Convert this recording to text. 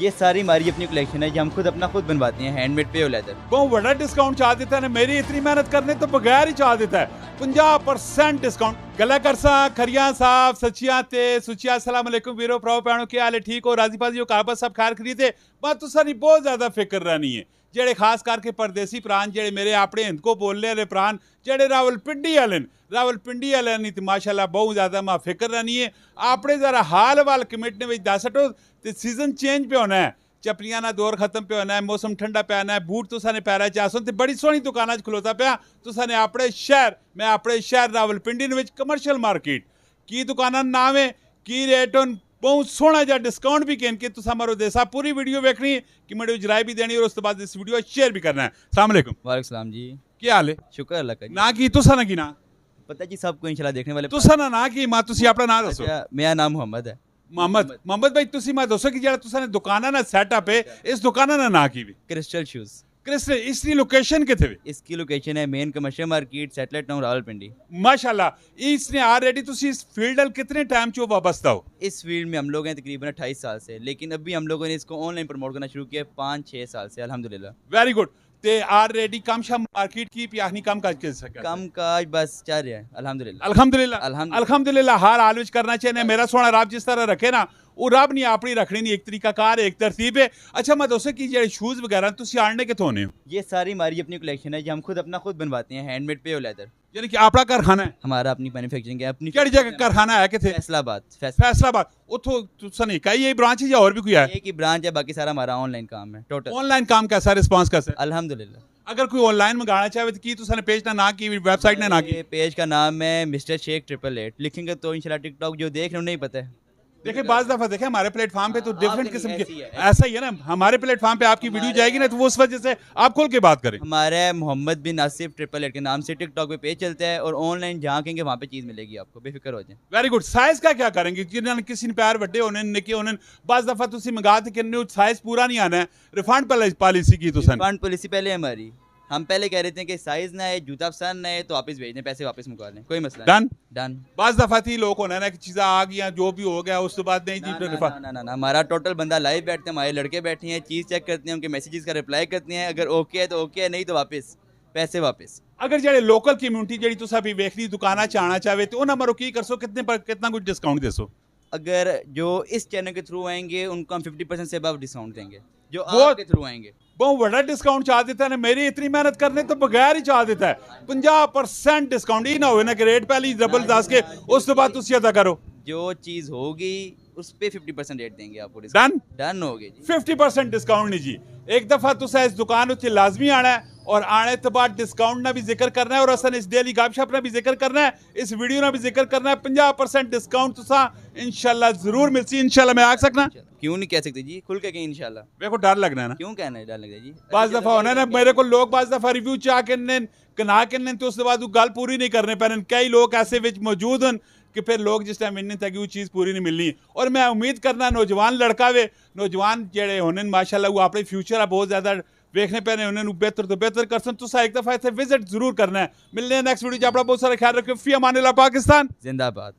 ये सारी हमारी अपनी कलेक्शन है जो हम खुद अपना खुद बनवाते हैं, हैंडमेड पे लेदर। बहुत बड़ा डिस्काउंट चाह देता है मेरी इतनी मेहनत करने तो बगैर ही चाह देता है 50% डिस्काउंट। गला करसा खरिया साहब सचिया ते सुचिया अस्सलाम वालेकुम वीरो भराओ भैनों क्या हाल है, ठीक हो, राजी बाजी हो, काबा सब खैर खरीदे। बात तो सारी बहुत ज्यादा फिक्र रहनी है जेड़े खास करके परदेसी प्राण जेड़े मेरे अपने हिंद को बोलने वाले प्राण जेड़े रावलपिंडी वाले नहीं तो माशाल्लाह बहुत ज्यादा मां फिक्र रहनी है। आपने जरा हाल वाल कमेटी में दस हटो तो सीजन चेंज पे होना है, चपलियां ना दौर खत्म पे होना है, मौसम ठंडा पे आना है, बूट तुसा ने पैरा चासो ते बड़ी सोहनी दुकाना च खलोता पिया तुसा ने अपने शहर। मैं अपने शहर रावलपिंडी विच कमर्शियल मार्केट की दुकाना नाम है की रेट होन बहुत सोहना जा डिस्काउंट भी कहन के तुसा मारो देसा। पूरी वीडियो देखनी कि मेरे राय भी देनी और उस बाद इस वीडियो शेयर भी करना है। अस्सलाम वालेकुम। वालेकुम सलाम जी, क्या हाल है? शुक्र अल्लाह का जी। ना की तुसा ना की ना पता जी सबको इंशाल्लाह देखने वाले तुसा ना की मां तुसी अपना नाम दसो। अच्छा, मेरा नाम मोहम्मद है। मोहम्मद भाई तुसी मैं दसो कि जेड़ा तुसा ने दुकाना ना सेटअप है इस दुकाना ना की भी क्रिस्टल शूज। क्रिस्टल इसकी लोकेशन किथे वे? इसकी लोकेशन है main commercial market satellite town Rawalpindi. माशाल्लाह इसने ऑलरेडी तुसी इस फील्ड कितने टाइम चो वाबस्ता हो? इस फील्ड में हम लोग हैं तकरीबन 28 साल से, लेकिन अभी हम लोगों ने इसको ऑनलाइन प्रमोट करना शुरू किया 5-6 साल से अल्हम्दुलिल्लाह। Very good. ते ऑलरेडी कम शम मार्केट की पियानी कम काज के सका कम काज बस चल रहा है अल्हम्दुलिल्लाह। अल्हम्दुलिल्लाह अल्हम्दुलिल्लाह हर हाल विच करना चाहिए। मेरा सोना रब जिस तरह रखे ना वो रब नहीं अपनी रखनी नहीं, एक तरीका कार एक तरतीब है। अच्छा मैं दोस्तों की जेडे शूज वगैरह तुसी आने के थोने हो? ये सारी हमारी अपनी कलेक्शन है जो हम खुद अपना खुद बनवाते हैं, हैंडमेड पे लेदर। यानी कि आपका कारखाना है? हमारा अपनी मैन्युफैक्चरिंग है अपनी। केड़ी जगह कारखाना है किथे? फैसलाबाद उतो तुसा नहीं कई यही ब्रांच है या और भी कोई है? एक ही ब्रांच है, बाकी सारा हमारा ऑनलाइन काम है टोटल। ऑनलाइन काम कैसा रिस्पांस कैसा है? अल्हम्दुलिल्लाह। अगर कोई ऑनलाइन मंगाना चाहे तो की तुसा ने पेज ना की वेबसाइट ने ना की? पेज का नाम है मिस्टर शेख 888 लिखेंगे तो इंशाल्लाह टिकटॉक जो देख रहे हो नहीं पता है। देखिए बाज दफा देखे हमारे प्लेटफॉर्म पे तो डिफरेंट किस्म के ऐसी है। ऐसा ही है ना, हमारे प्लेटफॉर्म पे आपकी वीडियो जाएगी ना तो वो उस वजह से आप खोल के बात करें। हमारे मोहम्मद बिन आसिफ 888 के नाम से टिकटॉक पे पेज चलता है और ऑनलाइन जहाँ कहेंगे वहाँ पे चीज़ मिलेगी आपको, बेफिक्र हो जाए। Very good. साइज का क्या करेंगे? जिन्होंने किसी ने पैर वड्डे होने निके होने बाज दफा तुसी मंगाते कि साइज पूरा नहीं आना है, रिफंड पॉलिसी की तुसा ने? रिफंड पॉलिसी पहले हमारी, हम पहले कह रहे थे कि साइज ना है, जूता पसंद ना है तो वापस भेज दें, पैसे वापस मुका लें, कोई मसला डन डन। बाज दफा थी लोग होना ना कि चीज़ें आ गई जो भी हो गया उसके बाद नहीं जी ना ना ना, हमारा टोटल बंदा लाइव बैठते हैं, हमारे लड़के बैठे हैं, चीज़ चेक करते हैं, उनके मैसेजेस का रिप्लाई करते हैं, अगर ओके है तो ओके है, नहीं तो वापस पैसे वापस। अगर जेडे लोकल कम्युनिटी जेडी तुसा भी वेखली दुकाना चाहना चाहे तो उन्हें मरो की करसो कितने पर कितना कुछ डिस्काउंट देसो? अगर जो इस चैनल के थ्रू आएंगे उनको हम 50% से अबव डिस्काउंट देंगे, जो वो आपके थ्रू आएंगे। बहुत बड़ा डिस्काउंट चाह देता है मेरी इतनी मेहनत करने तो बगैर ही चाह देता है 50% डिस्काउंट। ही ना हो ना कि रेट पहले डबल दस के उस तो बाद तुसी अदा करो। जो चीज़ होगी उस पे 50% रेट देंगे आपको। डन डन हो गई जी। 50% डिस्काउंट नहीं जी। एक दफा तुसा इस दुकान उत्ते लाजमी आना है और आने तो बाद डिस्काउंट ना भी जिक्र करना है और असन इस डेली गपशप ना भी जिक्र करना है, इस वीडियो ना भी जिक्र करना है। 50% डिस्काउंट तुसा इंशाल्लाह जरूर मिलसी। इंशाल्लाह मैं आ सकना? क्यों नहीं कह सकते जी, खुल के कहें इंशाल्लाह। मेरे को डर लगना है ना, क्यों कहना है डर लग रहा है जी? बाज दफा होना ना मेरे को लोग बाज दफा रिव्यू चाह के कना के तो उसके बाद गल पूरी नहीं करने पैन। कई लोग ऐसे विच मौजूद हैं कि फिर लोग जिस टाइम मिलने तक वो चीज़ पूरी नहीं मिलनी। और मैं उम्मीद करना नौजवान लड़का वे नौजवान जेड़े होने माशाल्लाह वो अपने फ्यूचर बहुत ज़्यादा देखने पैने उन्होंने बेहतर तो बेहतर कर सन। तुसा एक दफ़ा इसे विजिट जरूर करना है। मिलने नेक्स्ट वीडियो अपना बहुत सारा ख्याल रखियो। फी अमान अल्लाह, पाकिस्तान जिंदाबाद।